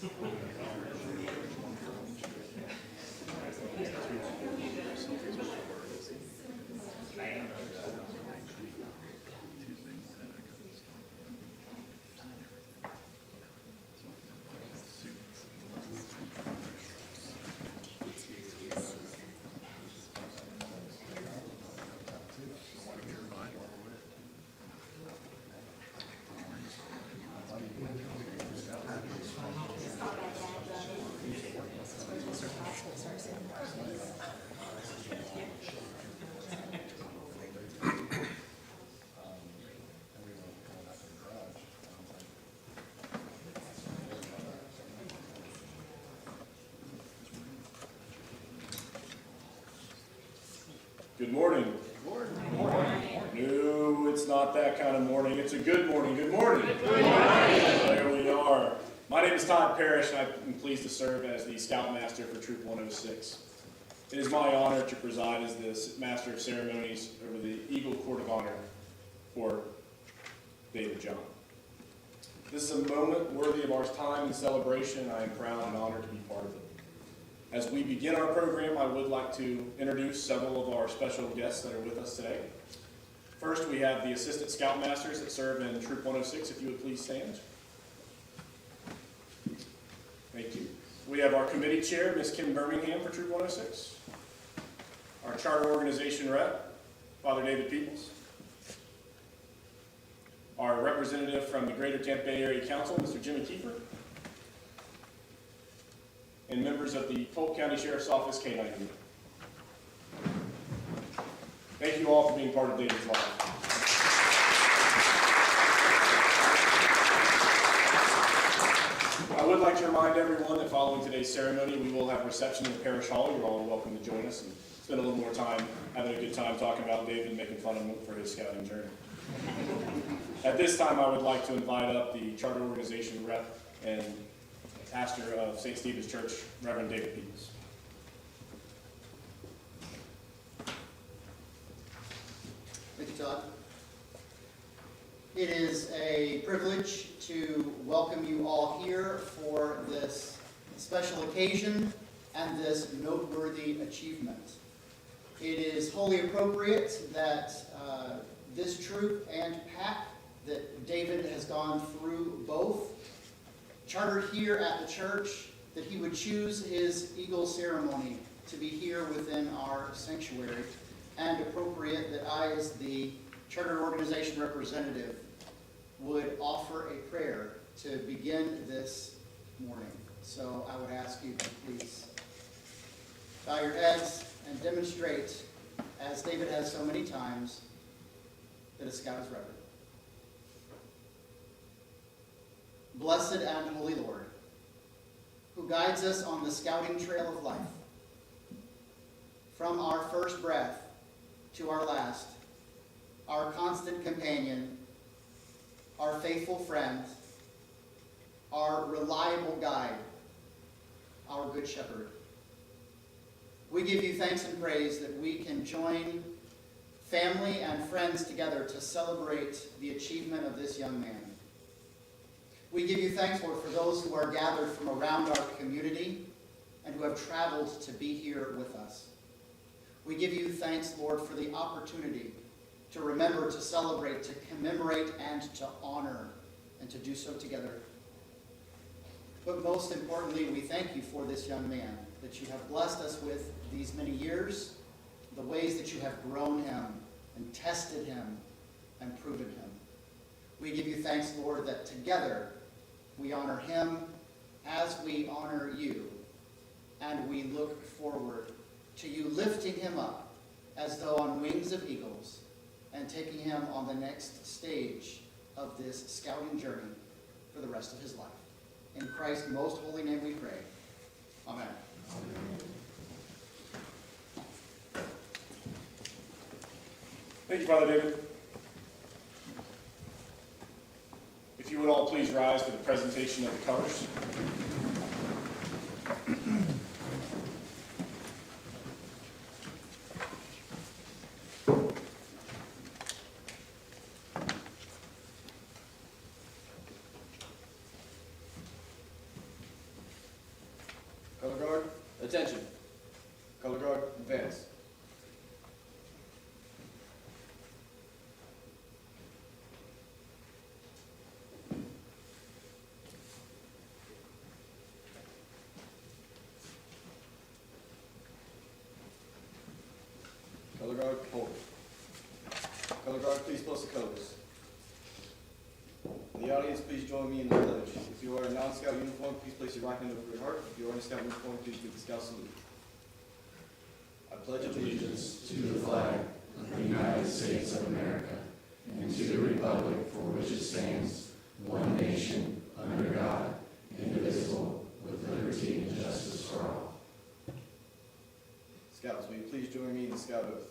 Good morning. Good morning. No, it's not that kind of morning. It's a good morning. Good morning. Good morning. There we are. My name is Todd Parrish, and I'm pleased to serve as the Scoutmaster for Troop 106. It is my honor to preside as the Master of Ceremonies over the Eagle Court of Honor for David John. This is a moment worthy of our time and celebration. I am proud and honored to be part of it. As we begin our program, I would like to introduce several of our special guests that are with us today. First, we have the Assistant Scoutmasters that serve in Troop 106. If you would please stand. Thank you. We have our committee chair, Ms. Kim Birmingham for Troop 106. Our charter organization rep, Father David Peoples. Our representative from the Greater Tampa Bay Area Council, Mr. Jimmy Kiefer. And members of the Polk County Sheriff's Office K-9 unit. Thank you all for being part of David's life. I would like to remind everyone that following today's ceremony, we will have a reception in the parish hall. You're all welcome to join us and spend a little more time having a good time talking about David and making fun of him for his scouting journey. At this time, I would like to invite up the charter organization rep and pastor of St. Stephen's Church, Reverend David Peoples. Thank you, Todd. It is a privilege to welcome you all here for this special occasion and this noteworthy achievement. It is wholly appropriate that this troop and pack that David has gone through both chartered here at the church, that he would choose his Eagle ceremony to be here within our sanctuary, and appropriate that I, as the charter organization representative, would offer a prayer to begin this morning. So I would ask you to please bow your heads and demonstrate, as David has so many times, that a scout is reverent. Blessed and holy Lord, who guides us on the scouting trail of life, from our first breath to our last, our constant companion, our faithful friend, our reliable guide, our good shepherd. We give you thanks and praise that we can join family and friends together to celebrate the achievement of this young man. We give you thanks, Lord, for those who are gathered from around our community and who have traveled to be here with us. We give you thanks, Lord, for the opportunity to remember, to celebrate, to commemorate, and to honor, and to do so together. But most importantly, we thank you for this young man, that you have blessed us with these many years, the ways that you have grown him and tested him and proven him. We give you thanks, Lord, that together we honor him as we honor you, and we look forward to you lifting him up as though on wings of eagles and taking him on the next stage of this scouting journey for the rest of his life. In Christ's most holy name we pray. Amen. Thank you, Father David. If you would all please rise for the presentation of the colors. guard, attention. Color guard, advance. Color guard, hold. Color guard, please post the colors. In the audience, please join me in the pledge. If you are in non-scout uniform, please place your right hand over your heart. If you are in a scout uniform, please do the scout salute. I pledge allegiance To the flag of the United States of America and to the republic for which it stands, one nation, under God, indivisible, with liberty and justice for all. Scouts, will you please join me in the scout oath?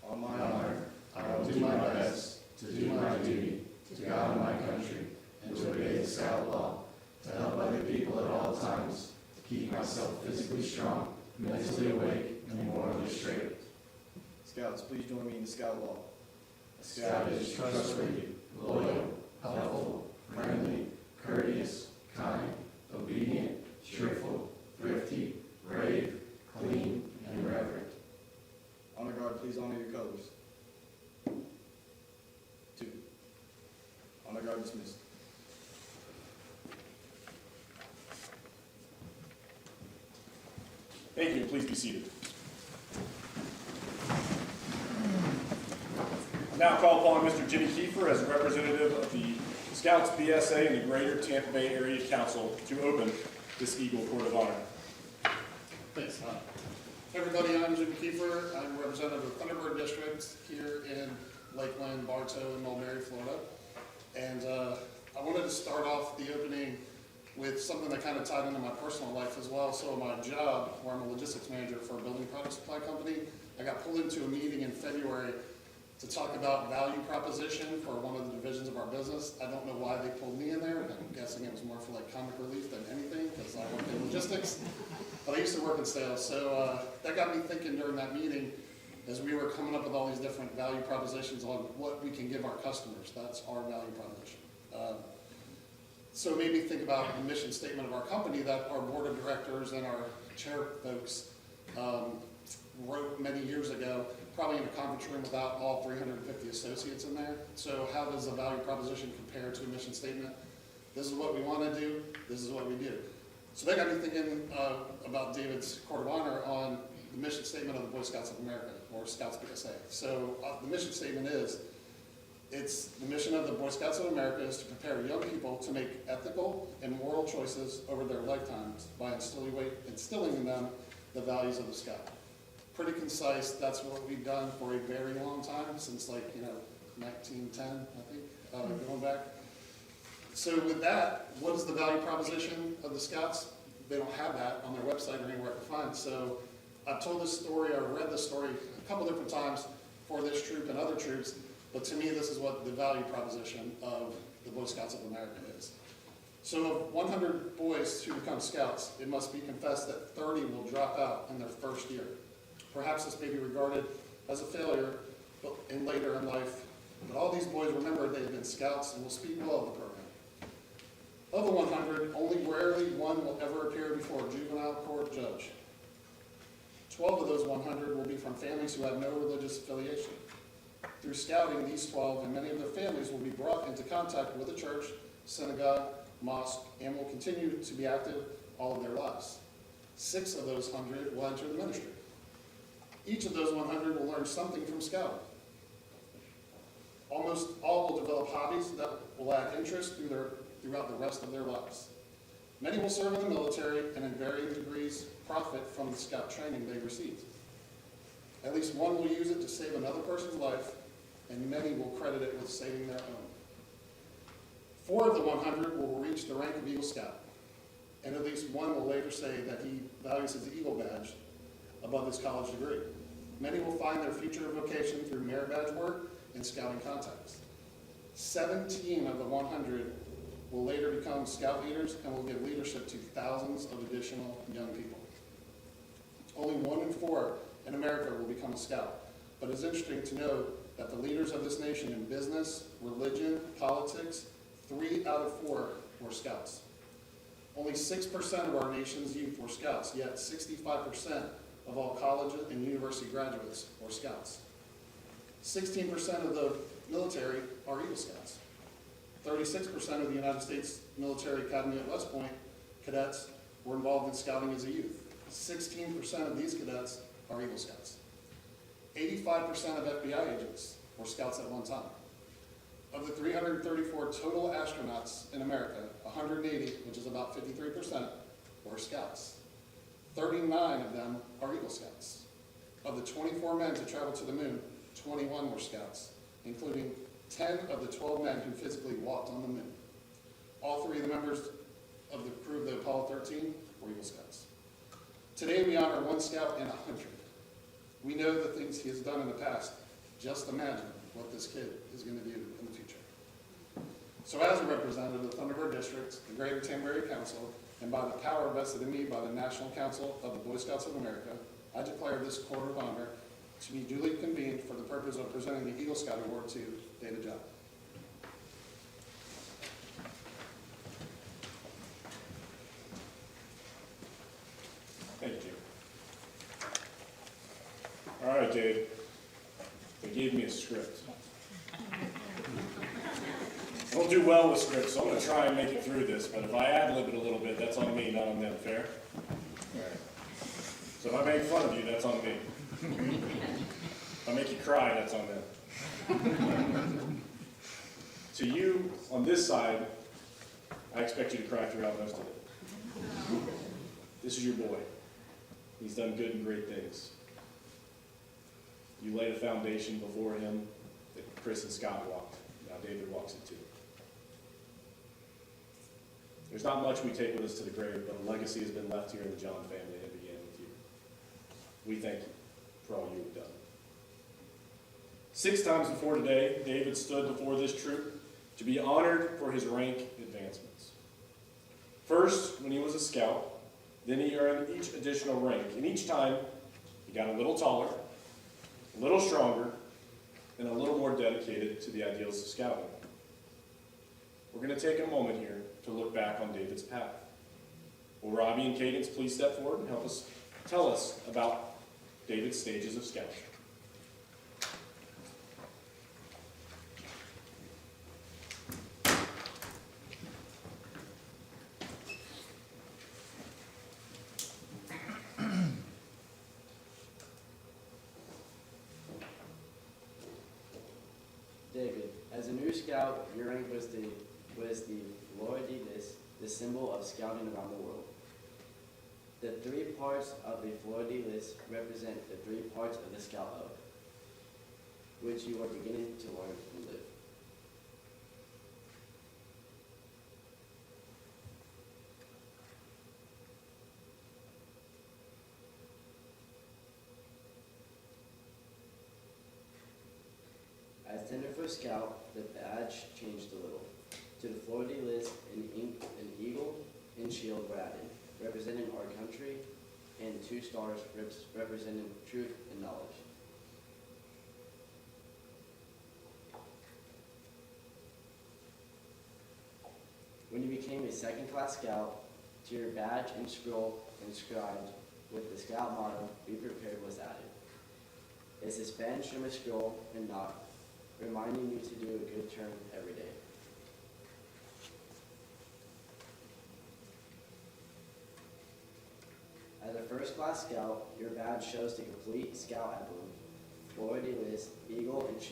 On my My honor, honor, I will do my best to do my duty to God and my country and to obey the scout law, to help other people at all times, to keep myself physically strong, mentally awake, and morally straight. Scouts, please join me in the scout law. A scout is trustworthy, loyal, helpful, friendly, courteous, kind, obedient, cheerful, thrifty, brave, clean, and reverent. Honor guard, please honor your colors. 2. Honor guard dismissed. Thank you, please be seated. I now call upon Mr. Jimmy Kiefer as a representative of the Scouts BSA and the Greater Tampa Bay Area Council to open this Eagle Court of Honor. Thanks, Todd. Hey everybody, I'm Jim Kiefer. I'm representative of Thunderbird District here in Lakeland, Bartow, and Mulberry, Florida. And I wanted to start off the opening with something that kind of tied into my personal life as well. So my job, where I'm a logistics manager for a building product supply company, I got pulled into a meeting in February to talk about value proposition for one of the divisions of our business. I don't know why they pulled me in there. I'm guessing it was more for like comic relief than anything because I work in logistics. But I used to work in sales, so that got me thinking during that meeting as we were coming up with all these different value propositions on what we can give our customers. That's our value proposition. So it made me think about the mission statement of our company that our board of directors and our chair folks wrote many years ago, probably in a conference room without all 350 associates in there. So how does the value proposition compare to a mission statement? This is what we want to do. This is what we do. So that got me thinking about David's Court of Honor on the mission statement of the Boy Scouts of America, or Scouts BSA. So the mission statement is, it's the mission of the Boy Scouts of America is to prepare young people to make ethical and moral choices over their lifetimes by instilling in them the values of the Scout. Pretty concise. That's what we've done for a very long time, since 1910, I think, going back. So with that, what is the value proposition of the Scouts? They don't have that on their website or anywhere to find. So I've told this story, or read this story a couple different times for this troop and other troops, but to me this is what the value proposition of the Boy Scouts of America is. So of 100 boys who become Scouts, it must be confessed that 30 will drop out in their first year. Perhaps this may be regarded as a failure in later in life, but all these boys remember they have been Scouts and will speak well of the program. Of the 100, only rarely one will ever appear before a juvenile court judge. 12 of those 100 will be from families who have no religious affiliation. Through scouting, these 12 and many of their families will be brought into contact with the church, synagogue, mosque, and will continue to be active all of their lives. 6 of those 100 will enter the ministry. Each of those 100 will learn something from scouting. Almost all will develop hobbies that will add interest throughout the rest of their lives. Many will serve in the military and in varying degrees profit from the scout training they received. At least one will use it to save another person's life, and many will credit it with saving their own. 4 of the 100 will reach the rank of Eagle Scout, and at least one will later say that he values his Eagle badge above his college degree. Many will find their future vocation through merit badge work and scouting contacts. 17 of the 100 will later become scout leaders and will give leadership to thousands of additional young people. Only 1 in 4 in America will become a scout, but it's interesting to note that the leaders of this nation in business, religion, politics, 3 out of 4 were scouts. Only 6% of our nation's youth were scouts, yet 65% of all college and university graduates were scouts. 16% of the military are Eagle Scouts. 36% of the United States Military Academy at West Point cadets were involved in scouting as a youth. 16% of these cadets are Eagle Scouts. 85% of FBI agents were scouts at one time. Of the 334 total astronauts in America, 180, which is about 53%, were scouts. 39 of them are Eagle Scouts. Of the 24 men to travel to the moon, 21 were scouts, including 10 of the 12 men who physically walked on the moon. All 3 of the members of the crew of the Apollo 13 were Eagle Scouts. Today we honor 1 scout in 100. We know the things he has done in the past. Just imagine what this kid is going to do in the future. So as a representative of the Thunderbird District, the Greater Danbury Council, and by the power vested in me by the National Council of the Boy Scouts of America, I declare this Court of Honor to be duly convened for the purpose of presenting the Eagle Scout Award to David Job. Thank you, Dave. All right, Dave. They gave me a script. I don't do well with scripts, so I'm going to try and make it through this, but if I ad-lib it a little bit, that's on me, not on them. Fair? All right. So if I make fun of you, that's on me. If I make you cry, that's on them. To you, on this side, I expect you to cry throughout most of it. This is your boy. He's done good and great things. You laid a foundation before him that Chris and Scott walked. Now David walks it too. There's not much we take with us to the grave, but a legacy has been left here in the John family that began with you. We thank you for all you have done. 6 times before today, David stood before this troop to be honored for his rank advancements. First, when he was a scout, then he earned each additional rank, and each time he got a little taller, a little stronger, and a little more dedicated to the ideals of scouting. We're going to take a moment here to look back on David's path. Will Robbie and Cadence please step forward and help us tell us about David's stages of scouting? David, as a new scout, your rank was the Fleur de Lis, the symbol of scouting around the world. The 3 parts of the Fleur de Lis represent the 3 parts of the scout oath, which you are beginning to learn and live. As Tenderfoot Scout, the badge changed a little. To the Fleur de Lis, an eagle and shield were added, representing our country, and 2 stars representing truth and knowledge. When you became a second-class scout, to your badge and scroll inscribed with the scout motto, "Be prepared," was added. It's a Spanish from a scroll and knot, reminding you to do a good turn every day. As a first-class scout, your badge shows the complete scout emblem, Fleur de Lis, eagle and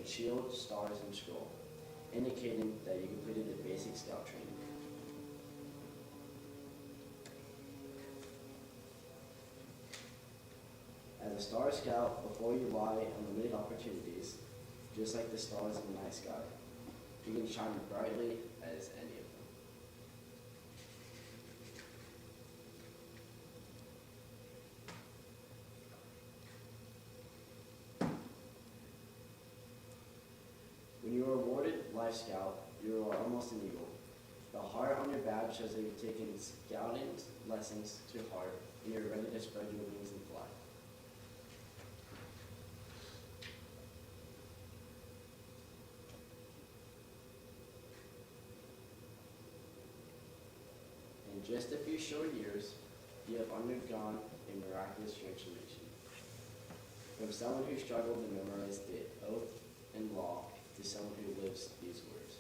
shield, stars, and scroll, indicating that you completed the basic scout training. As a star scout, before you lie on limited opportunities, just like the stars in the night sky, you can shine brightly as any of them. When you are awarded Life Scout, you are almost an eagle. The heart on your badge shows that you've taken scouting lessons to heart and you're ready to spread your wings and fly. just a few short years, you have undergone a miraculous transformation. From someone who struggled to memorize the oath and law to someone who lives these words.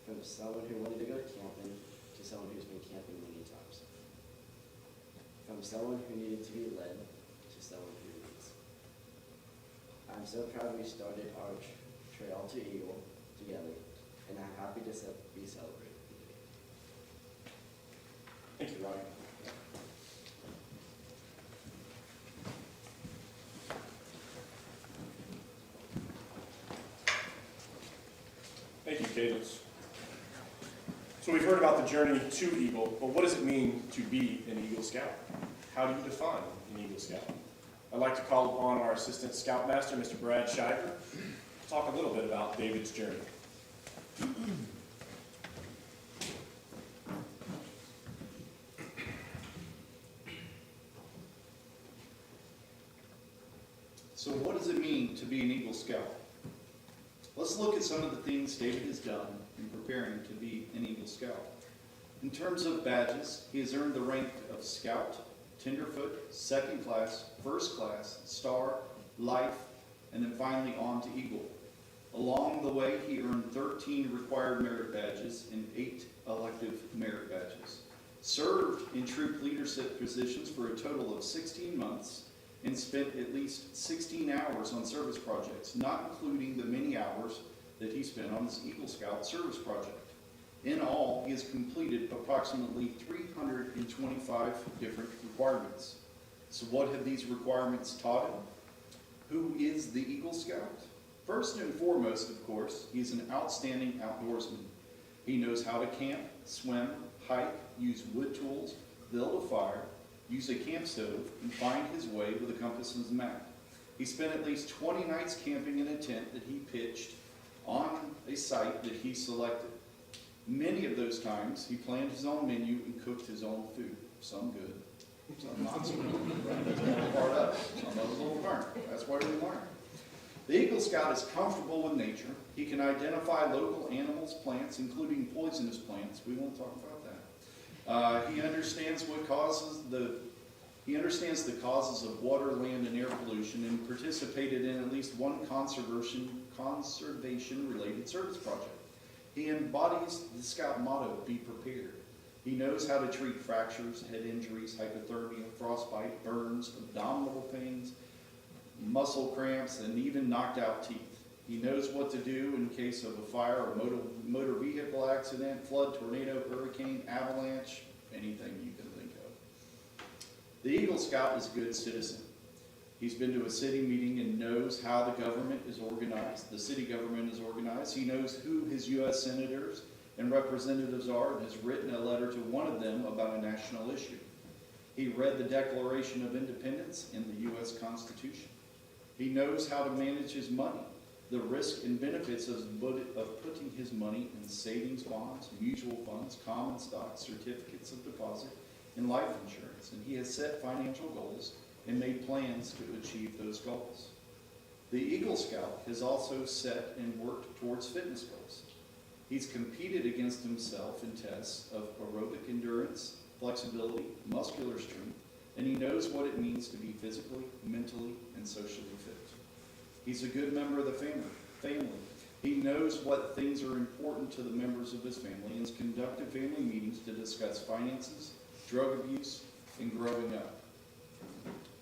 From someone who wanted to go camping to someone who's been camping many times. From someone who needed to be led to someone who leads. I'm so proud we started our trail to Eagle together, and I'm happy to be celebrated. Thank you, Ryan. Thank you, Cadence. So we've heard about the journey to Eagle, but what does it mean to be an Eagle Scout? How do you define an Eagle Scout? I'd like to call upon our Assistant Scoutmaster, Mr. Brad Shiver, to talk a little bit about David's journey. So what does it mean to be an Eagle Scout? Let's look at some of the things David has done in preparing to be an Eagle Scout. In terms of badges, he has earned the rank of Scout, Tenderfoot, Second Class, First Class, Star, Life, and then finally on to Eagle. Along the way, he earned 13 required merit badges and 8 elective merit badges. Served in troop leadership positions for a total of 16 months and spent at least 16 hours on service projects, not including the many hours that he spent on his Eagle Scout service project. In all, he has completed approximately 325 different requirements. So what have these requirements taught him? Who is the Eagle Scout? First and foremost, of course, he's an outstanding outdoorsman. He knows how to camp, swim, hike, use wood tools, build a fire, use a camp stove, and find his way with a compass and a map. He spent at least 20 nights camping in a tent that he pitched on a site that he selected. Many of those times, he planned his own menu and cooked his own food. Some good, some not so good. That's one part of it. Some of us will learn. That's why we learn. The Eagle Scout is comfortable with nature. He can identify local animals, plants, including poisonous plants. We won't talk about that. He understands he understands the causes of water, land, and air pollution, and participated in at least one conservation-related service project. He embodies the Scout motto, be prepared. He knows how to treat fractures, head injuries, hypothermia, frostbite, burns, abdominal pains, muscle cramps, and even knocked out teeth. He knows what to do in case of a fire or motor vehicle accident, flood, tornado, hurricane, avalanche, anything you can think of. The Eagle Scout is a good citizen. He's been to a city meeting and knows how the government is organized. The city government is organized. He knows who his U.S. senators and representatives are and has written a letter to one of them about a national issue. He read the Declaration of Independence and the U.S. Constitution. He knows how to manage his money, the risk and benefits of putting his money in savings bonds, mutual funds, common stocks, certificates of deposit, and life insurance. And he has set financial goals and made plans to achieve those goals. The Eagle Scout has also set and worked towards fitness goals. He's competed against himself in tests of aerobic endurance, flexibility, muscular strength, and he knows what it means to be physically, mentally, and socially fit. He's a good member of the family. He knows what things are important to the members of his family and has conducted family meetings to discuss finances, drug abuse, and growing up.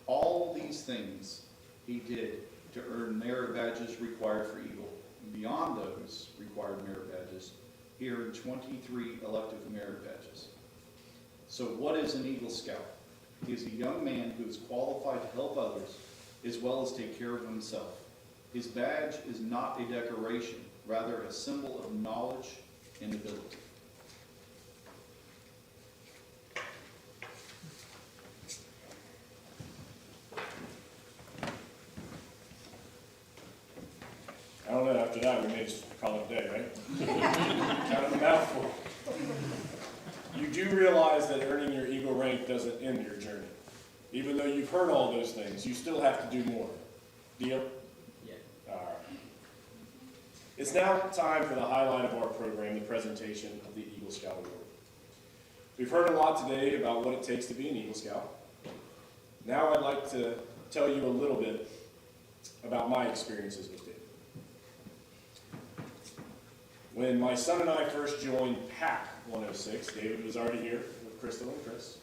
All these things he did to earn merit badges required for Eagle. Beyond those required merit badges, he earned 23 elective merit badges. So what is an Eagle Scout? He is a young man who is qualified to help others as well as take care of himself. His badge is not a decoration, rather a symbol of knowledge and ability. I don't know, after that, we may just call it a day, right? Kind of a mouthful. You do realize that earning your Eagle rank doesn't end your journey. Even though you've heard all those things, you still have to do more. Deal? Yeah. All right. It's now time for the highlight of our program, the presentation of the Eagle Scout Award. We've heard a lot today about what it takes to be an Eagle Scout. Now I'd like to tell you a little bit about my experiences with David. When my son and I first joined PAC 106, David was already here with Crystal and Chris.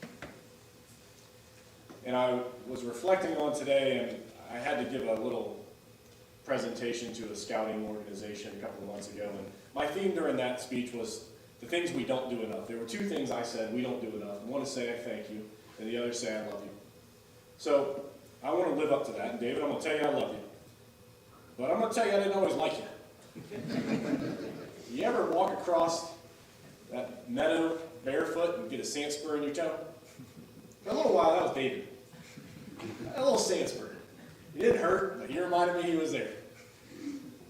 And I was reflecting on today, and I had to give a little presentation to a scouting organization a couple of months ago. And my theme during that speech was the things we don't do enough. There were two things I said we don't do enough. One is say I thank you, and the other say I love you. So I want to live up to that. And David, I'm going to tell you I love you. But I'm going to tell you I didn't always like you. You ever walk across that meadow barefoot and get a sand spur in your toe? For a little while, that was David. A little sand spur. It didn't hurt, but he reminded me he was there.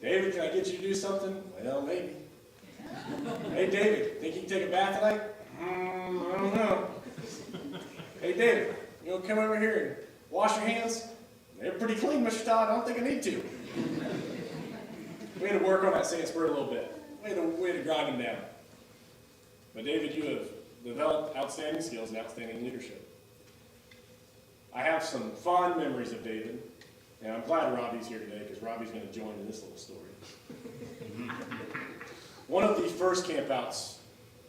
David, can I get you to do something? Well, maybe. Hey, David, think you can take a bath tonight? I don't know. Hey, David, you want to come over here and wash your hands? They're pretty clean, Mr. Todd. I don't think I need to. We had to work on that sand spur a little bit. We had to grind him down. But David, you have developed outstanding skills and outstanding leadership. I have some fond memories of David, and I'm glad Robbie's here today because Robbie's going to join in this little story. One of the first campouts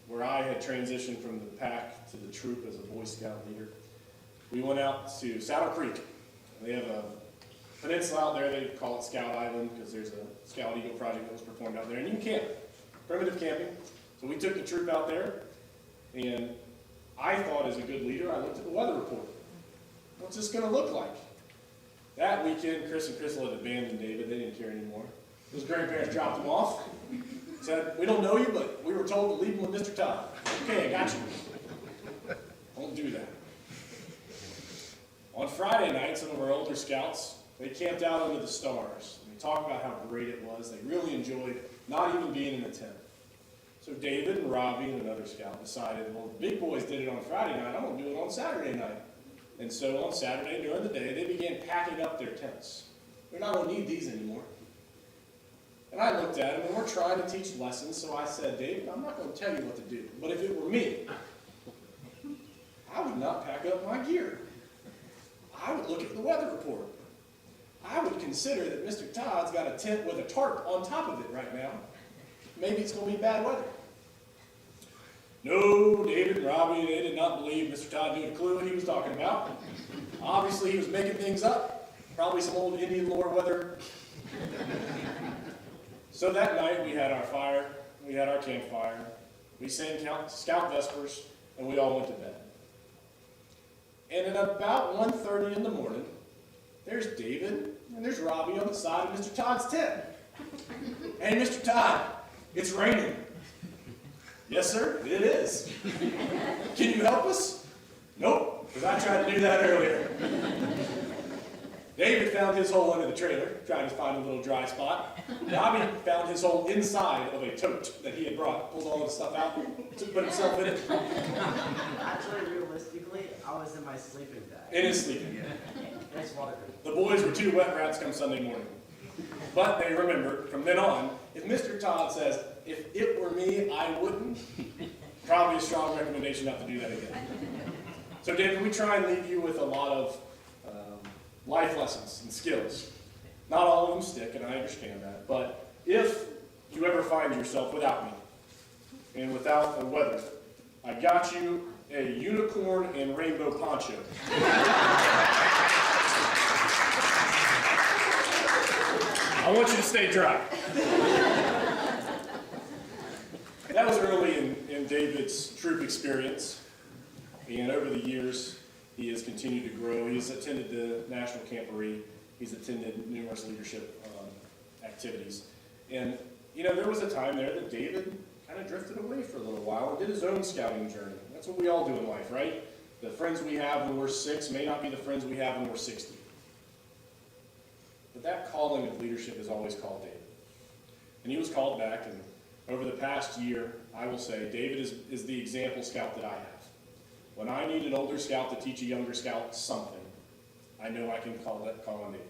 where I had transitioned from the pack to the troop as a Boy Scout leader, we went out to Saddle Creek. They have a peninsula out there. They call it Scout Island because there's a Scout Eagle project that was performed out there, and you can camp, primitive camping. So we took the troop out there, and I thought as a good leader, I looked at the weather report. What's this going to look like? That weekend, Chris and Crystal had abandoned David. They didn't care anymore. His grandparents dropped him off. Said, we don't know you, but we were told to leave him with Mr. Todd. Okay, I got you. Don't do that. On Friday night, some of our older scouts, they camped out under the stars. They talked about how great it was. They really enjoyed not even being in a tent. So David and Robbie and another scout decided, well, the big boys did it on Friday night. I'm going to do it on Saturday night. And so on Saturday during the day, they began packing up their tents. They're not going to need these anymore. And I looked at them, and we're trying to teach lessons, so I said, David, I'm not going to tell you what to do, but if it were me, I would not pack up my gear. I would look at the weather report. I would consider that Mr. Todd's got a tent with a tarp on top of it right now. Maybe it's going to be bad weather. No, David and Robbie, they did not believe Mr. Todd knew a clue what he was talking about. Obviously, he was making things up. Probably some old Indian lore weather. So that night, we had our fire, we had our campfire, we sang Scout Vespers, and we all went to bed. And at about 1:30 in the morning, there's David and there's Robbie on the side of Mr. Todd's tent. Hey, Mr. Todd, it's raining. Yes, sir, it is. Can you help us? Nope, because I tried to do that earlier. David found his hole under the trailer, trying to find a little dry spot. Robbie found his hole inside of a tote that he had brought, pulled all the stuff out, put himself in it. Actually, realistically, I was in my sleeping bag. In his sleeping. It's waterproof. The boys were 2 wet rats come Sunday morning. But they remembered from then on, if Mr. Todd says, if it were me, I wouldn't, probably a strong recommendation not to do that again. So David, we try and leave you with a lot of life lessons and skills. Not all of them stick, and I understand that. But if you ever find yourself without me and without the weather, I got you a unicorn and rainbow poncho. I want you to stay dry. That was early in David's troop experience, and over the years, he has continued to grow. He's attended the National Camporee. He's attended numerous leadership activities. And, you know, there was a time there that David kind of drifted away for a little while and did his own scouting journey. That's what we all do in life, right? The friends we have when we're 6 may not be the friends we have when we're 60. But that calling of leadership is always called David. And he was called back, and over the past year, I will say, David is the example scout that I have. When I need an older scout to teach a younger scout something, I know I can call on David.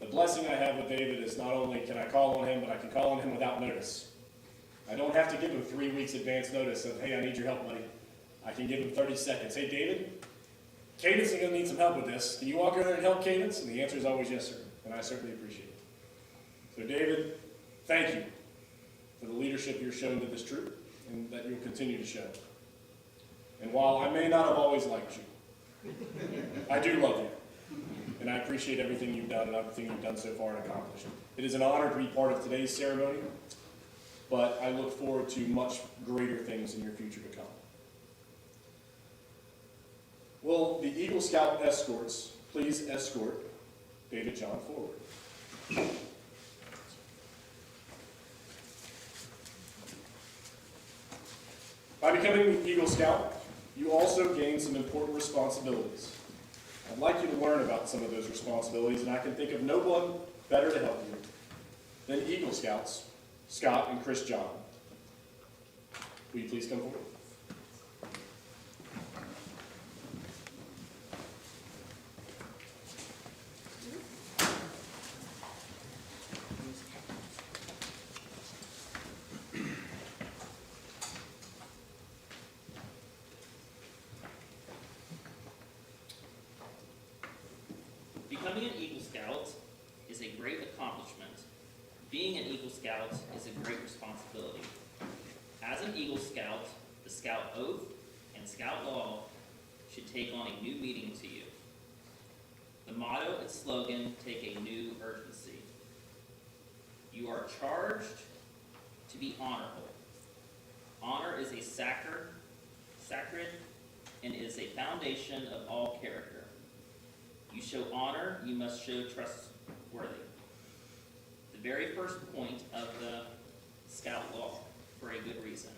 The blessing I have with David is not only can I call on him, but I can call on him without notice. I don't have to give him 3 weeks advance notice of, hey, I need your help, buddy. I can give him 30 seconds. Hey, David, Cadence is going to need some help with this. Can you walk over there and help Cadence? And the answer is always yes, sir. And I certainly appreciate it. So, David, thank you for the leadership you've shown to this troop and that you'll continue to show. And while I may not have always liked you, I do love you. And I appreciate everything you've done and everything you've done so far and accomplished. It is an honor to be part of today's ceremony, but I look forward to much greater things in your future to come. Will the Eagle Scout escorts please escort David John forward? By becoming an Eagle Scout, you also gain some important responsibilities. I'd like you to learn about some of those responsibilities, and I can think of no one better to help you than Eagle Scouts, Scott and Chris John. Will you please come forward? Becoming an Eagle Scout is a great accomplishment. Being an Eagle Scout is a great responsibility. As an Eagle Scout, the Scout Oath and Scout Law should take on a new meaning to you. The motto and slogan take a new urgency. You are charged to be honorable. Honor is a sacred and is a foundation of all character. You show honor, you must show trustworthy. The very first point of the Scout Law, for a good reason.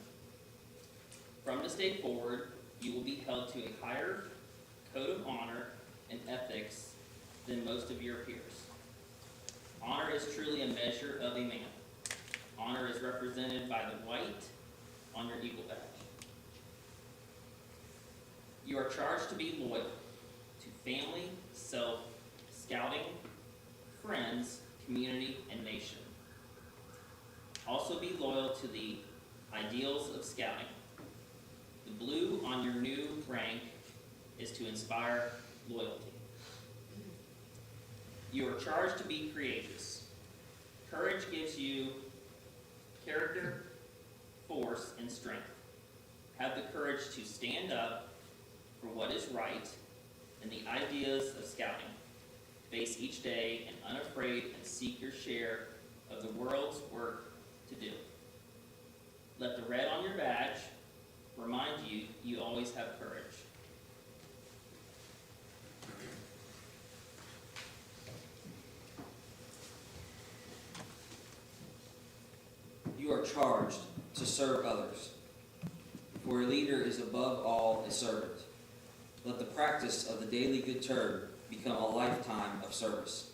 From this day forward, you will be held to a higher code of honor and ethics than most of your peers. Honor is truly a measure of a man. Honor is represented by the white on your Eagle badge. You are charged to be loyal to family, self, scouting, friends, community, and nation. Also be loyal to the ideals of scouting. The blue on your new rank is to inspire loyalty. You are charged to be courageous. Courage gives you character, force, and strength. Have the courage to stand up for what is right and the ideas of scouting. Face each day and unafraid and seek your share of the world's work to do. Let the red on your badge remind you you always have courage. You are charged to serve others, for a leader is above all a servant. Let the practice of the daily good turn become a lifetime of service.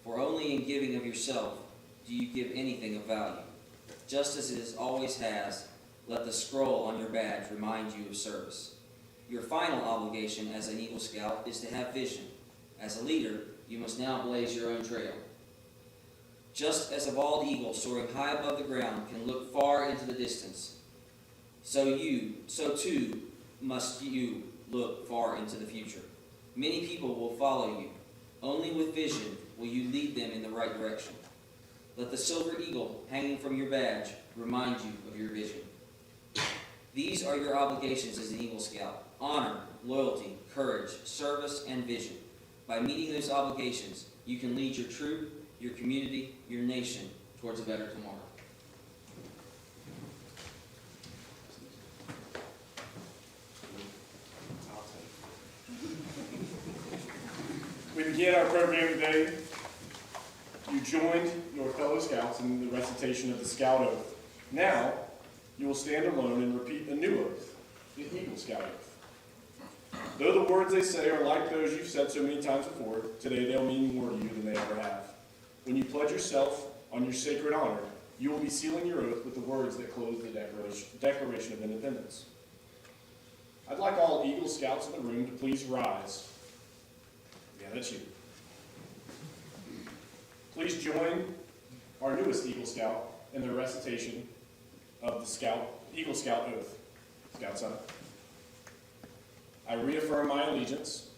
For only in giving of yourself do you give anything of value. Just as it always has, let the scroll on your badge remind you of service. Your final obligation as an Eagle Scout is to have vision. As a leader, you must now blaze your own trail. Just as a bald eagle soaring high above the ground can look far into the distance, so too must you look far into the future. Many people will follow you. Only with vision will you lead them in the right direction. Let the silver eagle hanging from your badge remind you of your vision. These are your obligations as an Eagle Scout: honor, loyalty, courage, service, and vision. By meeting those obligations, you can lead your troop, your community, your nation towards a better tomorrow. We begin our program today. You joined your fellow scouts in the recitation of the Scout Oath. Now, you will stand alone and repeat a new oath, the Eagle Scout Oath. Though the words they say are like those you've said so many times before, today they'll mean more to you than they ever have. When you pledge yourself on your sacred honor, you will be sealing your oath with the words that close the Declaration of Independence. I'd like all Eagle Scouts in the room to please rise. Yeah, that's you. Please join our newest Eagle Scout in the recitation of the Eagle Scout Oath. Scouts up. I reaffirm my allegiance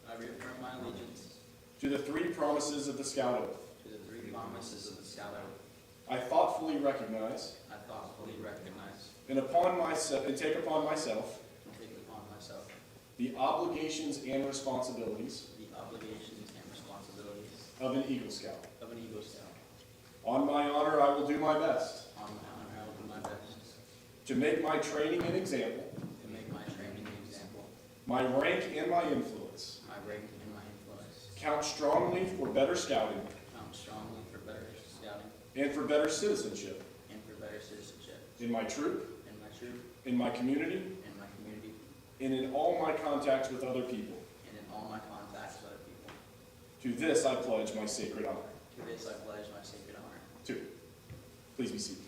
I reaffirm my allegiance to the three promises of the Scout Oath. to the three promises of the Scout Oath. I thoughtfully recognize I thoughtfully recognize and take upon myself and take upon myself the obligations and responsibilities the obligations and responsibilities of an Eagle Scout. of an Eagle Scout. On my honor, I will do my best On my honor, I will do my best to make my training an example, to make my training an example, my rank and my influence my rank and my influence, count strongly for better scouting count strongly for better scouting and for better citizenship and for better citizenship in my troop, in my troop, in my community, in my community, and in all my contacts with other people. and in all my contacts with other people. To this I pledge my sacred honor. To this I pledge my sacred honor. Two. Please be seated.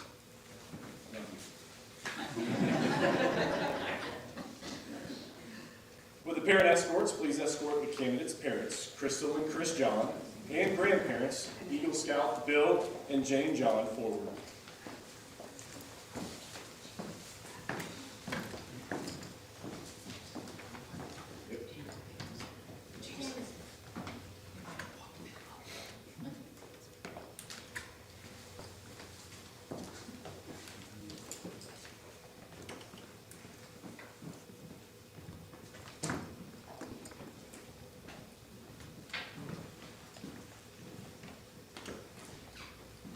Thank you. With the parent escorts, please escort the candidates' parents, Crystal and Chris John, and grandparents, Eagle Scout Bill and Jane John, forward.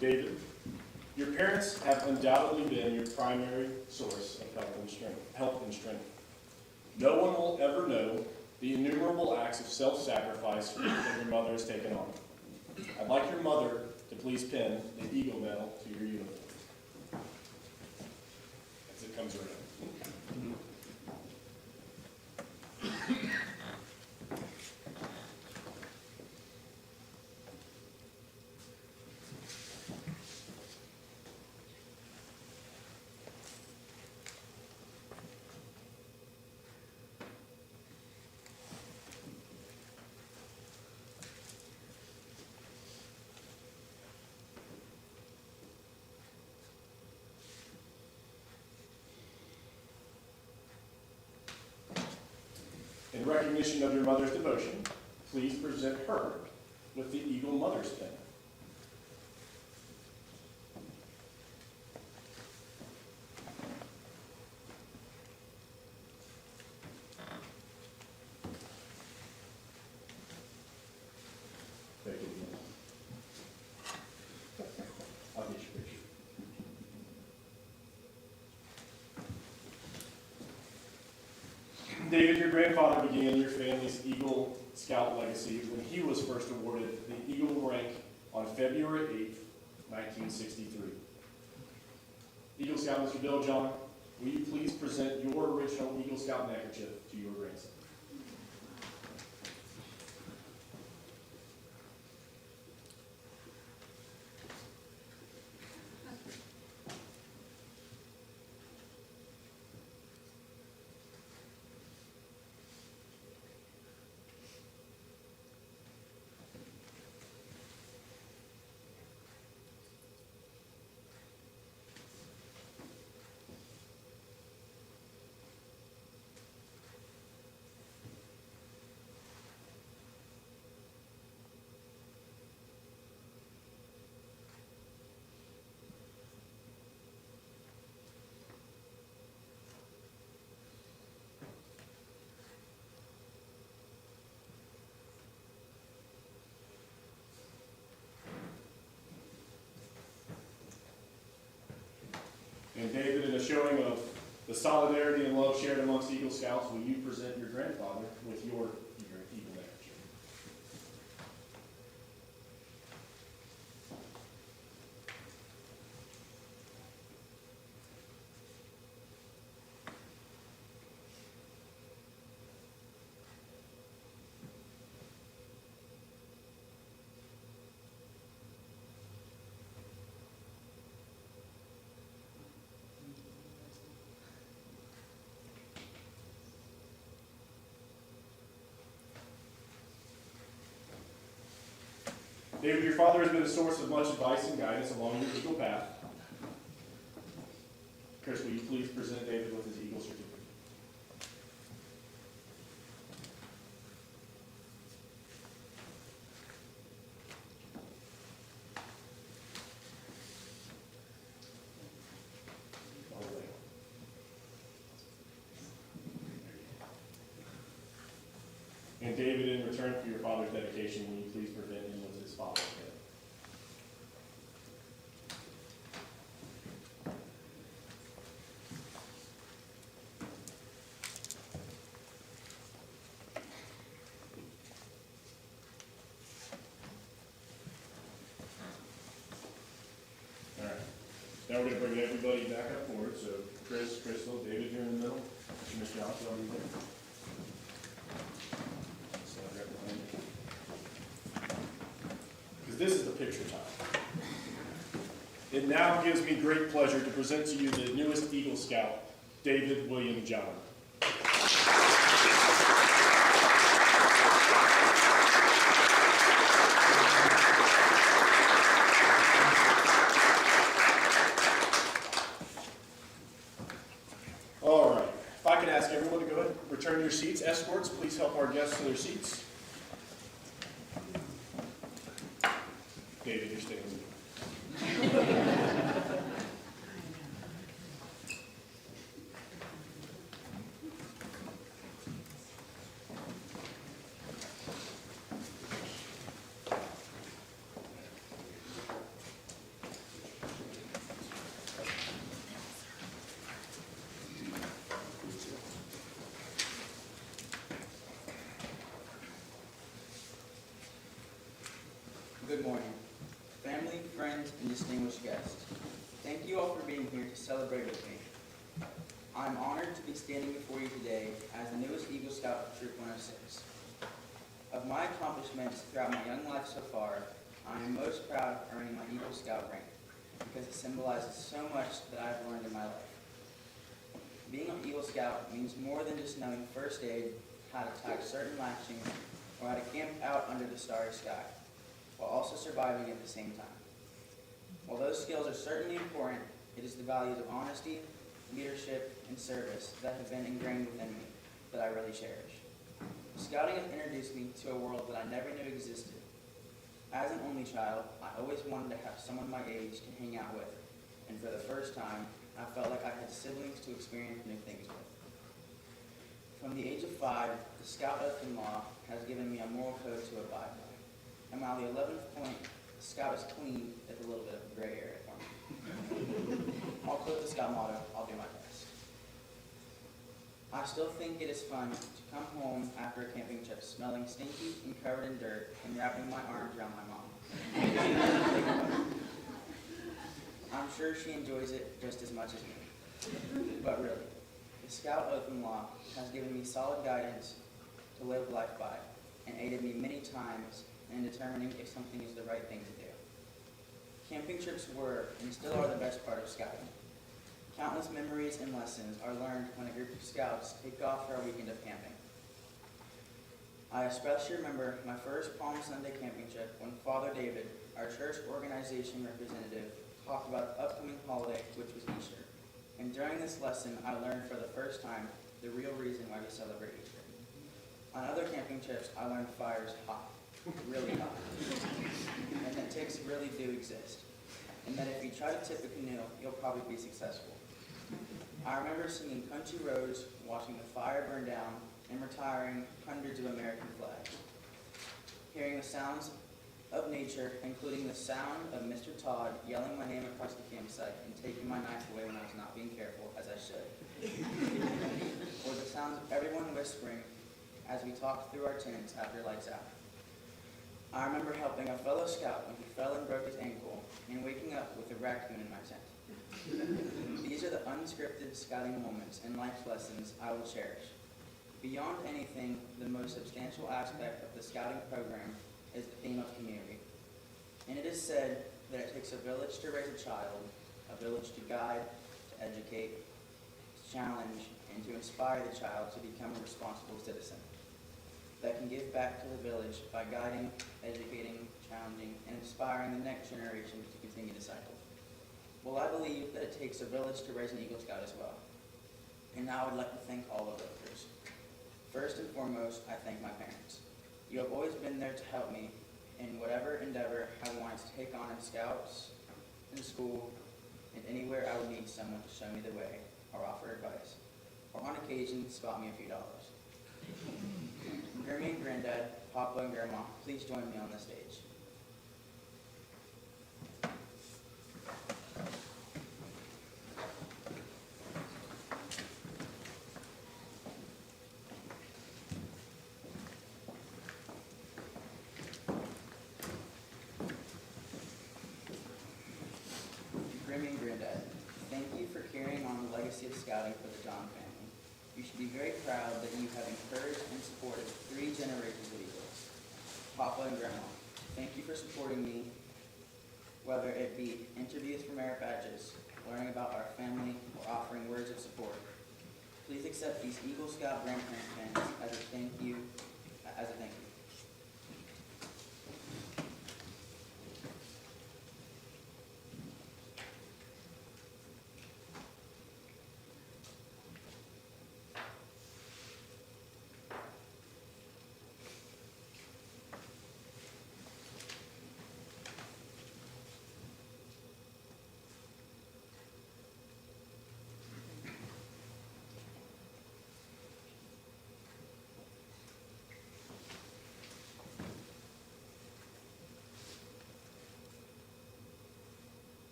David, your parents have undoubtedly been your primary source of help and strength. No one will ever know the innumerable acts of self-sacrifice that your mother has taken on. I'd like your mother to please pin the Eagle Medal to your uniform as it comes around. In recognition of your mother's devotion, please present her with the Eagle Mother's Pin. Thank you. I'll get your picture. David, your grandfather began your family's Eagle Scout legacy when he was first awarded the Eagle rank on February 8th, 1963. Eagle Scout Mr. Bill John, will you please present your original Eagle Scout neckerchief to your grandson? And David, in a showing of the solidarity and love shared amongst Eagle Scouts, will you present your grandfather with your Eagle neckerchief? David, your father has been a source of much advice and guidance along your Eagle path. Chris, will you please present David with his Eagle certificate? David, in return for your father's dedication, will you please present him with his father's gift? All right. Now we're going to bring everybody back up forward. So Chris, Crystal, David, you're in the middle. Ms. Johnson, over there. So I got behind you. Because this is the picture time. It now gives me great pleasure to present to you the newest Eagle Scout, David William John. All right. If I could ask everyone to go ahead and return to your seats. Escorts, please help our guests to their seats. David, you're staying with me. Good morning, family, friends, and distinguished guests. Thank you all for being here to celebrate with me. I'm honored to be standing before you today as the newest Eagle Scout of Troop 106. Of my accomplishments throughout my young life so far, I am most proud of earning my Eagle Scout rank because it symbolizes so much that I've learned in my life. Being an Eagle Scout means more than just knowing first aid, how to tie certain lashings, or how to camp out under the starry sky, while also surviving at the same time. While those skills are certainly important, it is the values of honesty, leadership, and service that have been ingrained within me that I really cherish. Scouting has introduced me to a world that I never knew existed. As an only child, I always wanted to have someone my age to hang out with, and for the first time, I felt like I had siblings to experience new things with. From the age of 5, the Scout Oath and Law has given me a moral code to abide by. And while the 11th point, the Scout is clean, it's a little bit of a gray area for me. I'll quote the Scout motto, I'll do my best. I still think it is fun to come home after a camping trip smelling stinky and covered in dirt and wrapping my arms around my mom. I'm sure she enjoys it just as much as me. But really, the Scout Oath and Law has given me solid guidance to live life by and aided me many times in determining if something is the right thing to do. Camping trips were and still are the best part of scouting. Countless memories and lessons are learned when a group of scouts take off for a weekend of camping. I especially remember my first Palm Sunday camping trip when Father David, our church organization representative, talked about the upcoming holiday, which was Easter. And during this lesson, I learned for the first time the real reason why we celebrate Easter. On other camping trips, I learned fire is hot, really hot, and that ticks really do exist, and that if you try to tip a canoe, you'll probably be successful. I remember singing Country Roads, watching the fire burn down, and retiring hundreds of American flags. Hearing the sounds of nature, including the sound of Mr. Todd yelling my name across the campsite and taking my knife away when I was not being careful, as I should. Or the sounds of everyone whispering as we talked through our tents after lights out. I remember helping a fellow scout when he fell and broke his ankle, and waking up with a raccoon in my tent. These are the unscripted scouting moments and life lessons I will cherish. Beyond anything, the most substantial aspect of the scouting program is the theme of community. And it is said that it takes a village to raise a child, a village to guide, to educate, to challenge, and to inspire the child to become a responsible citizen that can give back to the village by guiding, educating, challenging, and inspiring the next generation to continue the cycle. Well, I believe that it takes a village to raise an Eagle Scout as well. And now I would like to thank all of those. First and foremost, I thank my parents. You have always been there to help me in whatever endeavor I wanted to take on in scouts, in school, and anywhere I would need someone to show me the way or offer advice, or on occasion spot me a few dollars. Grammy and Granddad, Papa and Grandma, please join me on the stage. Grammy and Granddad, thank you for carrying on the legacy of scouting for the John family. You should be very proud that you have encouraged and supported 3 generations of Eagles. Papa and Grandma, thank you for supporting me, whether it be interviews for merit badges, learning about our family, or offering words of support. Please accept these Eagle Scout grandparent pins as a thank you.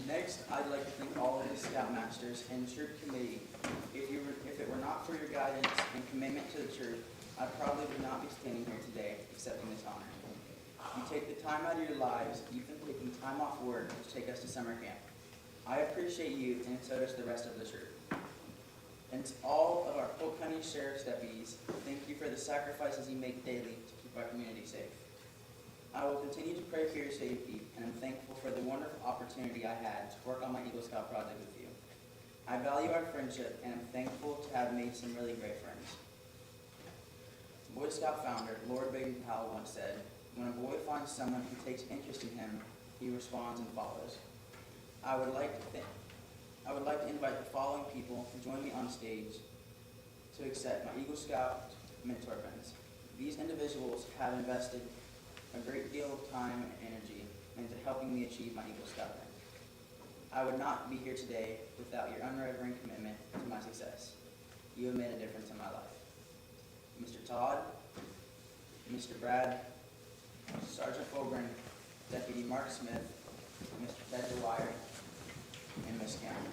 Next, I'd like to thank all of the Scoutmasters and Troop Committee. If it were not for your guidance and commitment to the troop, I probably would not be standing here today accepting this honor. You take the time out of your lives, even taking time off work to take us to summer camp. I appreciate you, and so does the rest of the troop. And to all of our Polk County Sheriff's deputies, thank you for the sacrifices you make daily to keep our community safe. I will continue to pray for your safety, and I'm thankful for the wonderful opportunity I had to work on my Eagle Scout project with you. I value our friendship, and I'm thankful to have made some really great friends. Boy Scout founder Lord Baden-Powell once said, "When a boy finds someone who takes interest in him, he responds and follows." I would like to invite the following people to join me on stage to accept my Eagle Scout mentor pins. These individuals have invested a great deal of time and energy into helping me achieve my Eagle Scout pin. I would not be here today without your unwavering commitment to my success. You have made a difference in my life. Mr. Todd, Mr. Brad, Sergeant Fulgren, Deputy Mark Smith, Mr. Ted Dwyer, and Ms. Cameron.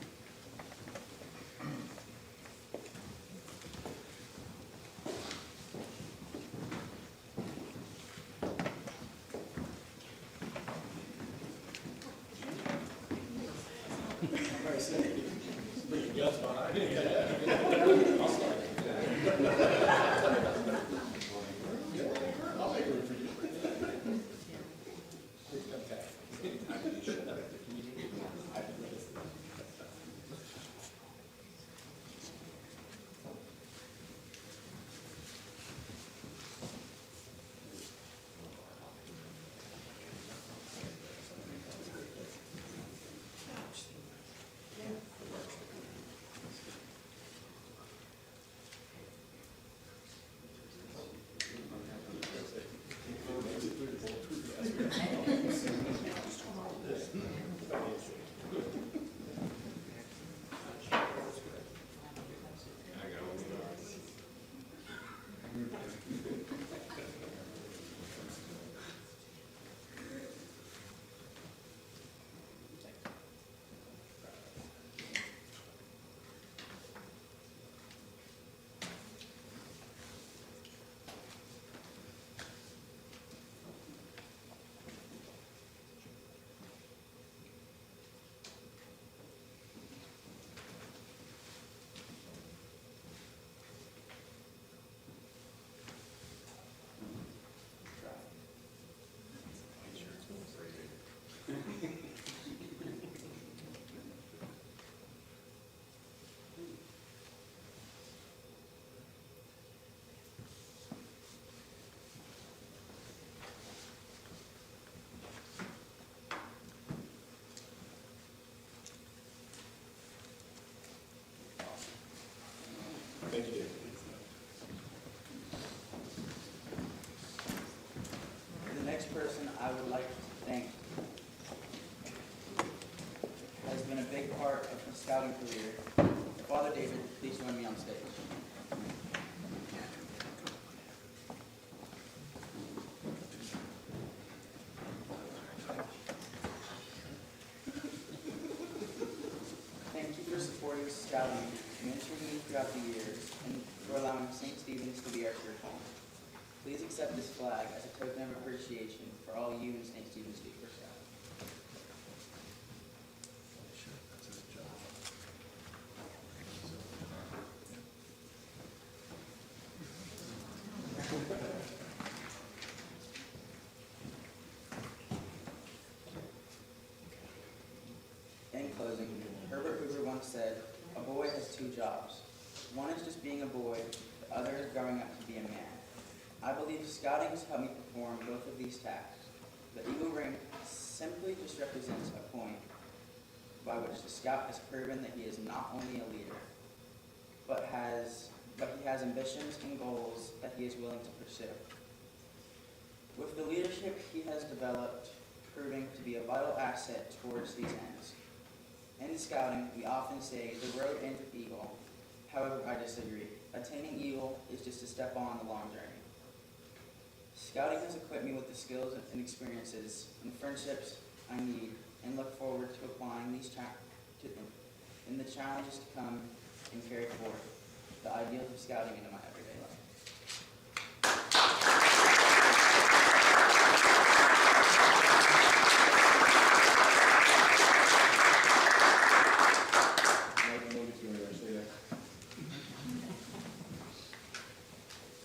person I would like to thank has been a big part of my scouting career. Father David, please join me on stage. Thank you for supporting scouting, mentoring me throughout the years, and for allowing St. Stephen's to be our church home. Please accept this flag as a token of appreciation for all you and St. Stephen's do for scouting. In closing, Herbert Hoover once said, "A boy has two jobs. One is just being a boy, the other is growing up to be a man." I believe scouting has helped me perform both of these tasks. The eagle rank simply just represents a point by which the scout has proven that he is not only a leader, but he has ambitions and goals that he is willing to pursue. With the leadership he has developed proving to be a vital asset towards these ends. In scouting, we often say the road ends with eagle. However, I disagree. Attaining eagle is just a step on the long journey. Scouting has equipped me with the skills and experiences and friendships I need, and look forward to applying these in the challenges to come and carry forth the ideals of scouting into my everyday life.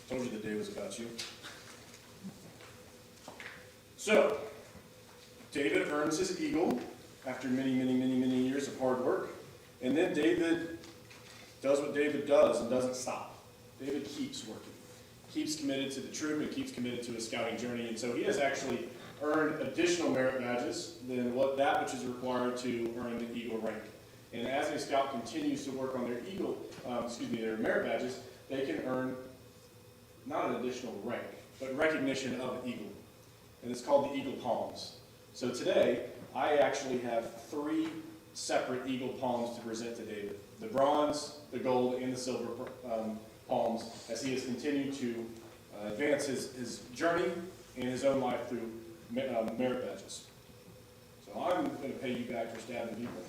Told you the day was about you. So, David earns his eagle after many years of hard work. And then David does what David does and doesn't stop. David keeps working, keeps committed to the troop, and keeps committed to his scouting journey. And so he has actually earned additional merit badges than that which is required to earn the eagle rank. And as a scout continues to work on their their merit badges, they can earn not an additional rank, but recognition of the eagle. And it's called the Eagle Palms. So today, I actually have 3 separate Eagle Palms to present to David. The bronze, the gold, and the silver palms, as he has continued to advance his journey and his own life through merit badges. So I'm going to pay you back for stabbing people.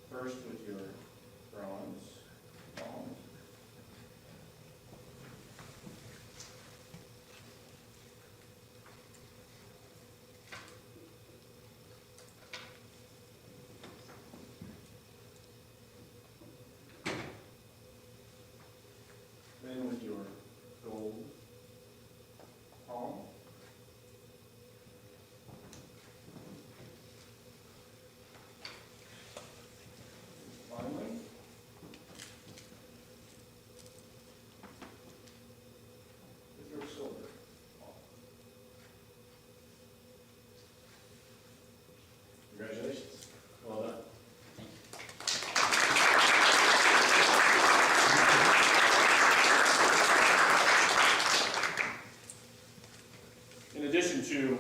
First with your bronze palms. Then with your gold palm. Finally, with your silver palm. Congratulations. Well done. In addition to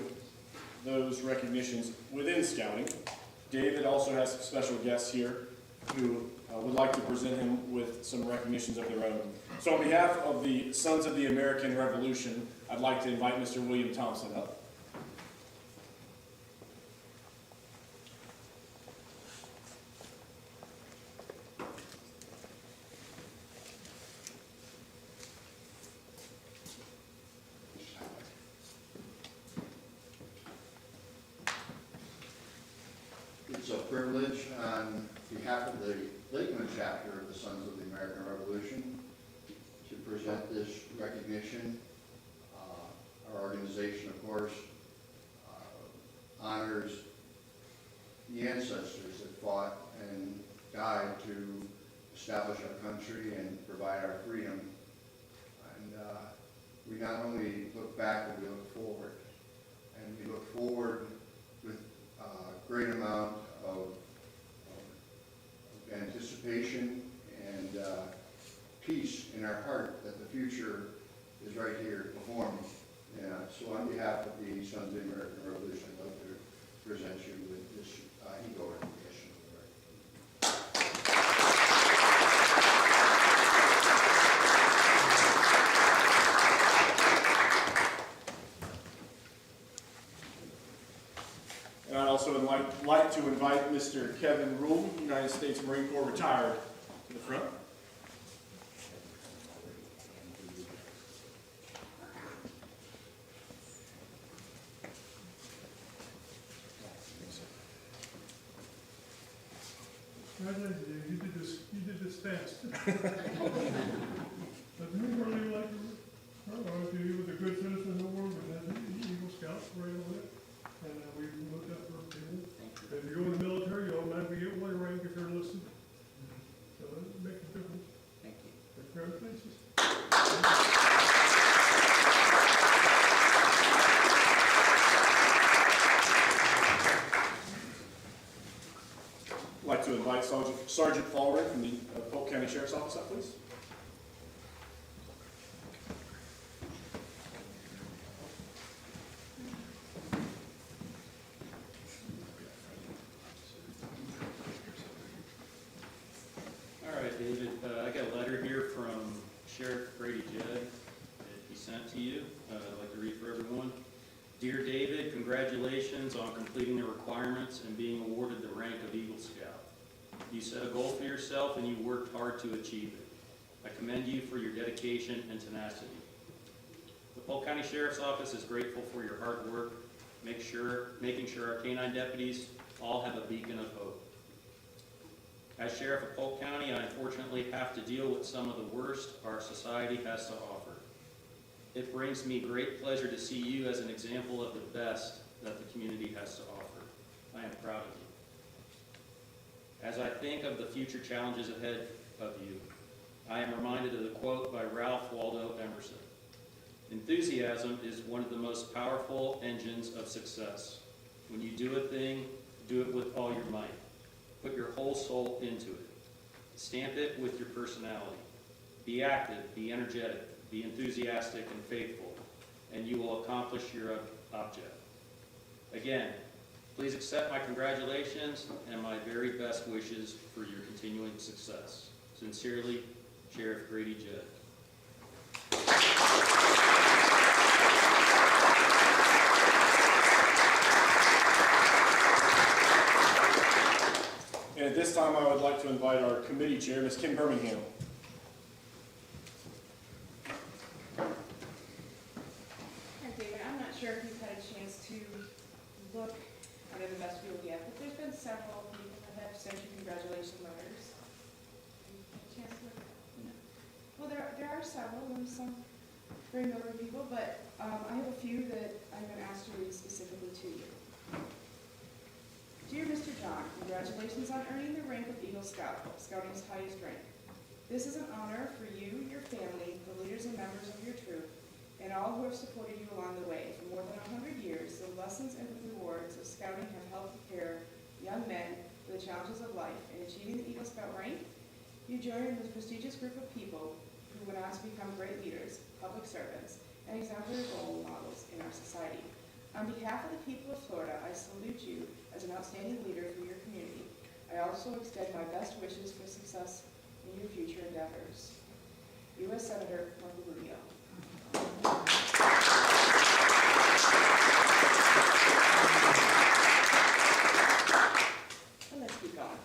those recognitions within scouting, David also has some special guests here who would like to present him with some recognitions of their own. So on behalf of the Sons of the American Revolution, I'd like to invite Mr. William Thompson up. It's a privilege on behalf of the Lakeland chapter of the Sons of the American Revolution to present this recognition. Our organization, of course, honors the ancestors that fought and died to establish our country and provide our freedom. And we not only look back, but we look forward. And we look forward with a great amount of anticipation and peace in our heart that the future is right here before me. So on behalf of the Sons of the American Revolution, I'd like to present you with this eagle recognition. And I'd also like to invite Mr. Kevin Rule, United States Marine Corps retired, to the front. Congratulations, you did this fast. But we really like to you with a good citizen award, but as an Eagle Scout for all that. And we looked up for people. If you go in the military, you automatically get one rank if you're enlisted. So that makes a difference. Thank you. Congratulations. I'd like to invite Sergeant Fallred from the Polk County Sheriff's Office up, please. All right, David, I got a letter here from Sheriff Grady Judd that he sent to you. I'd like to read for everyone. Dear David, congratulations on completing the requirements and being awarded the rank of Eagle Scout. You set a goal for yourself and you worked hard to achieve it. I commend you for your dedication and tenacity. The Polk County Sheriff's Office is grateful for your hard work, making sure our canine deputies all have a beacon of hope. As Sheriff of Polk County, I unfortunately have to deal with some of the worst our society has to offer. It brings me great pleasure to see you as an example of the best that the community has to offer. I am proud of you. As I think of the future challenges ahead of you, I am reminded of the quote by Ralph Waldo Emerson. Enthusiasm is one of the most powerful engines of success. When you do a thing, do it with all your might. Put your whole soul into it. Stamp it with your personality. Be active, be energetic, be enthusiastic and faithful, and you will accomplish your object. Again, please accept my congratulations and my very best wishes for your continuing success. Sincerely, Sheriff Grady Judd. And at this time, I would like to invite our committee chair, Ms. Kim Birmingham. Hi, David. I'm not sure if you've had a chance to look under the vestibule yet, but there's been several people that have sent you congratulation letters. Have you had a chance to look at them? No. Well, there are several, and some very notable people, but I have a few that I'm going to ask to read specifically to you. Dear Mr. John, congratulations on earning the rank of Eagle Scout, Scouting's highest rank. This is an honor for you, your family, the leaders and members of your troop, and all who have supported you along the way. For more than 100 years, the lessons and rewards of Scouting have helped prepare young men for the challenges of life. In achieving the Eagle Scout rank, you joined this prestigious group of people who went on to become great leaders, public servants, and exemplary role models in our society. On behalf of the people of Florida, I salute you as an outstanding leader for your community. I also extend my best wishes for success in your future endeavors. U.S. Senator Marco Rubio. And let's keep going.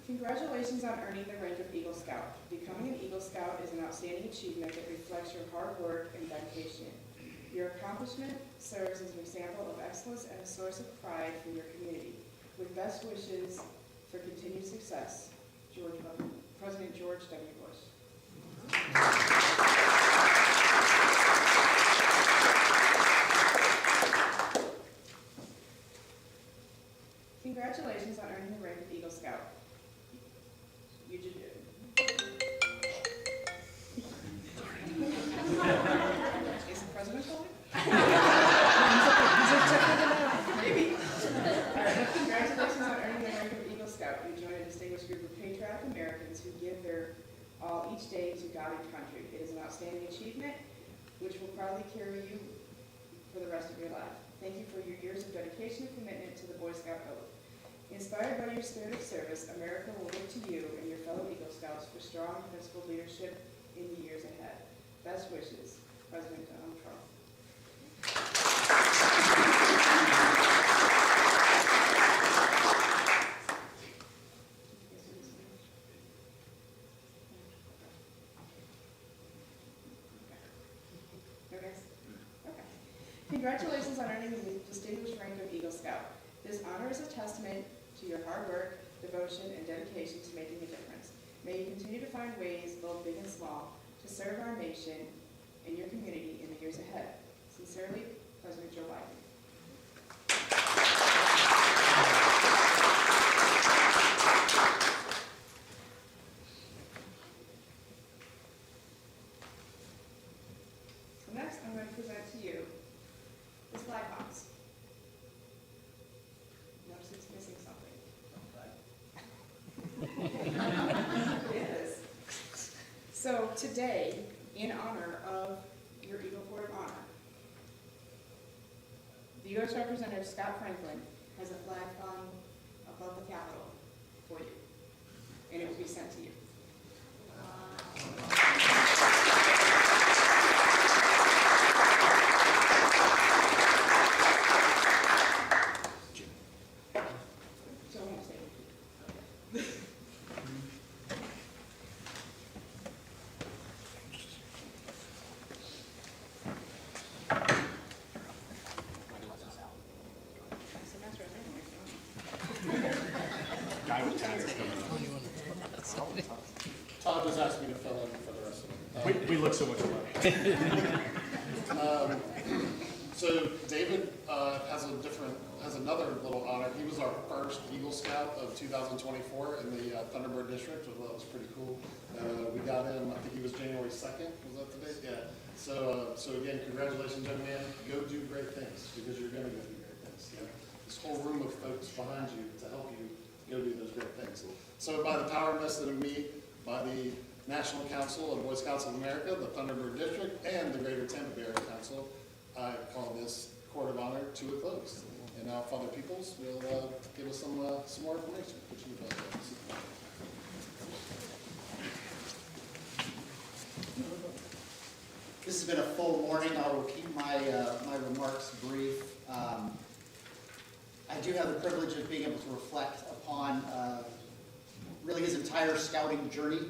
Congratulations on earning the rank of Eagle Scout. Becoming an Eagle Scout is an outstanding achievement that reflects your hard work and dedication. Your accomplishment serves as an example of excellence and a source of pride for your community. With best wishes for continued success, President George W. Bush. Congratulations on earning the rank of Eagle Scout. You did it. Is the president calling? Maybe. Congratulations on earning veterans who give their all each day to God and country. It is an outstanding achievement which will probably carry you for the rest of your life. Thank you for your years of dedication and commitment to the Boy Scout oath. Inspired by your spirit of service, America will look to you and your fellow Eagle Scouts for strong, principled leadership in the years ahead. Best wishes, President Donald Trump. Okay. Congratulations on earning the distinguished rank of Eagle Scout. This honor is a testament to your hard work, devotion, and dedication to making a difference. May you continue to find ways, both big and small, to serve our nation and your community in the years ahead. Sincerely, President Joe Biden. So next, I'm going to present to you this flag box. Notice it's missing something. It is. So today, in honor of your Eagle Board of Honor, the U.S. Representative Scott Franklin has a flag hung above the Capitol for you, and it will be sent to you. So I won't say it. Todd just asked me to fill in for the rest of it. We look so much alike. So David has another little honor. He was our first Eagle Scout of 2024 in the Thunderbird District, which was pretty cool. We got him, I think he was January 2nd, was that the date? Yeah. So again, congratulations, young man. Go do great things, because you're gonna go do great things. You know, this whole room of folks behind you to help you go do those great things. So by the power vested in me, by the National Council of Boy Scouts of America, the Thunderbird District, and the Greater Tampa Bay Area Council, I call this Court of Honor to a close. And now Father Peoples will give us some more information. Which you would like to see. This has been a full morning. I will keep my remarks brief. I do have the privilege of being able to reflect upon really his entire scouting journey.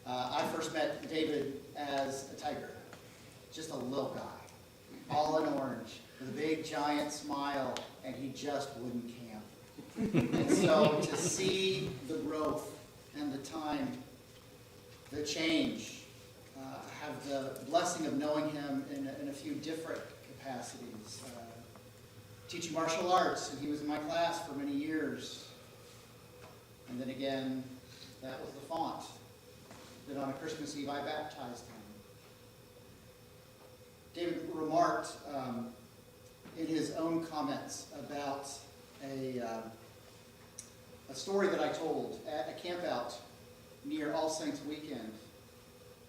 I first met David as a tiger, just a little guy, all in orange, with a big giant smile, and he just wouldn't camp. And so to see the growth and the time, the change, have the blessing of knowing him in a few different capacities. Teaching martial arts, and he was in my class for many years. And then again, that was the font that on a Christmas Eve I baptized him. David remarked in his own comments about a story that I told at a campout near All Saints Weekend,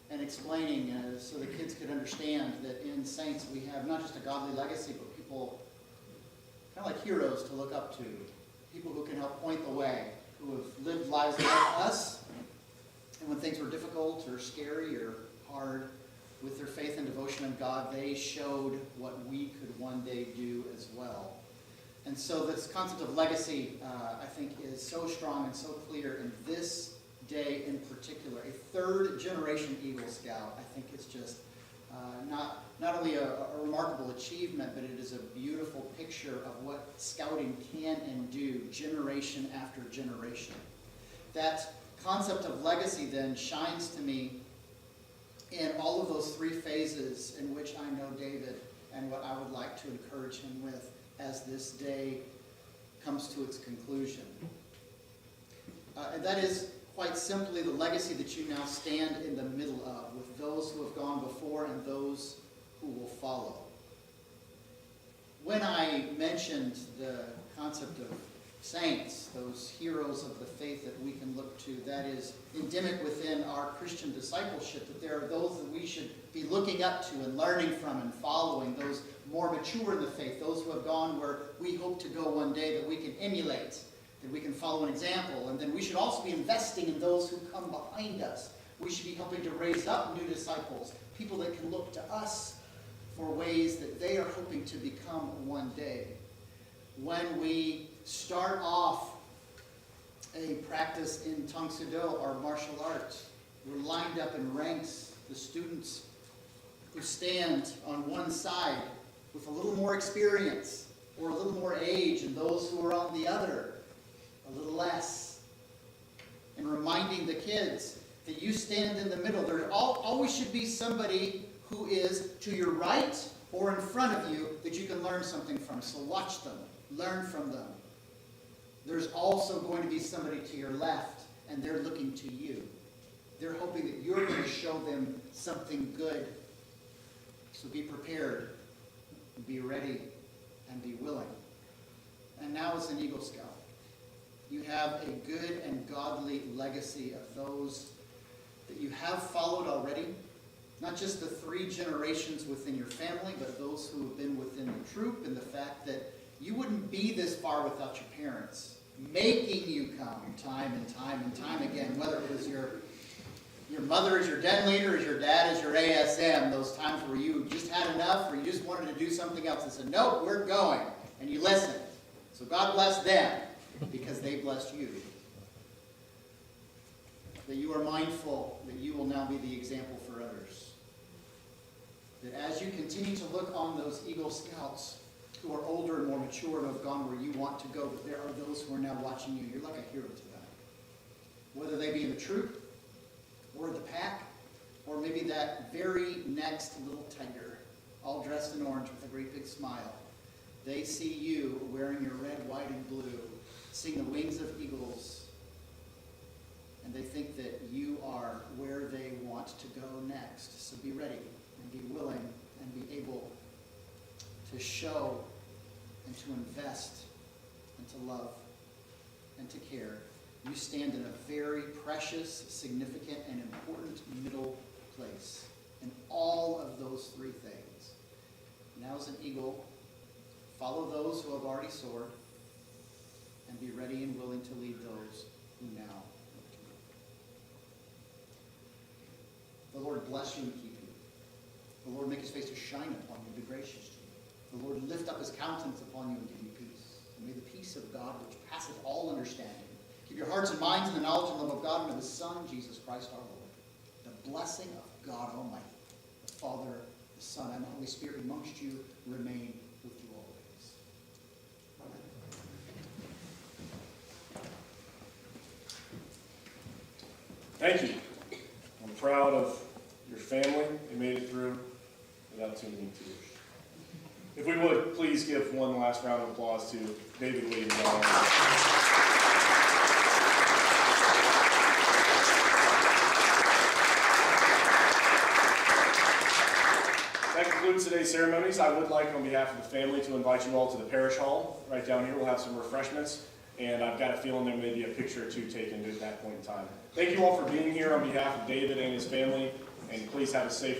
and explaining so the kids could understand that in Saints we have not just a godly legacy, but people kind of like heroes to look up to, people who can help point the way, who have lived lives like us, and when things were difficult or scary or hard, with their faith and devotion in God, they showed what we could one day do as well. And so this concept of legacy, I think, is so strong and so clear in this day in particular. A third-generation Eagle Scout, I think, is just not only a remarkable achievement, but it is a beautiful picture of what scouting can and do generation after generation. That concept of legacy then shines to me in all of those three phases in which I know David and what I would like to encourage him with as this day comes to its conclusion. And that is quite simply the legacy that you now stand in the middle of, with those who have gone before and those who will follow. When I mentioned the concept of saints, those heroes of the faith that we can look to. That is endemic within our Christian discipleship, that there are those that we should be looking up to and learning from and following, those more mature in the faith, those who have gone where we hope to go one day, that we can emulate, that we can follow an example. And then we should also be investing in those who come behind us. We should be helping to raise up new disciples, people that can look to us for ways that they are hoping to become one day. When we start off a practice in Tang Soo Do, our martial arts, we're lined up in ranks, the students who stand on one side with a little more experience or a little more age, and those who are on the other a little less. And reminding the kids that you stand in the middle. There always should be somebody who is to your right or in front of you that you can learn something from. So watch them, learn from them. There's also going to be somebody to your left, and they're looking to you. They're hoping that you're going to show them something good. So be prepared, be ready, and be willing. And now as an Eagle Scout, you have a good and godly legacy of those that you have followed already. Not just the 3 generations within your family, but those who have been within the troop, and the fact that you wouldn't be this far without your parents, making you come time and time and time again, whether it was your mother as your den leader, as your dad as your ASM, those times where you just had enough or you just wanted to do something else and said, nope, we're going, and you listened. So God bless them because they blessed you. That you are mindful that you will now be the example for others. That as you continue to look on those Eagle Scouts who are older and more mature and have gone where you want to go, that there are those who are now watching you. You're like a hero to them. Whether they be in the troop, or the pack, or maybe that very next little tiger, all dressed in orange with a great big smile. They see you wearing your red, white, and blue, seeing the wings of eagles, and they think that you are where they want to go next. So be ready, and be willing, and be able to show, and to invest, and to love, and to care. You stand in a very precious, significant, and important middle place in all of those 3 things. Now as an eagle, follow those who have already soared, and be ready and willing to lead those who now look to you. The Lord bless you and keep you. The Lord make his face to shine upon you and be gracious to you. The Lord lift up his countenance upon you and give you peace. And may the peace of God, which passeth all understanding, keep your hearts and minds in the knowledge and love of God and of his Son, Jesus Christ our Lord. The blessing of God Almighty, the Father, the Son, and the Holy Spirit amongst you remain with you always. Amen. Thank you. I'm proud of your family. They made it through without too many tears. If we would, please give one last round of applause to David Williams. That concludes today's ceremonies. I would like, on behalf of the family, to invite you all to the parish hall. Right down here, we'll have some refreshments, and I've got a feeling there may be a picture or 2 taken at that point in time. Thank you all for being here on behalf of David and his family, and please have a safe and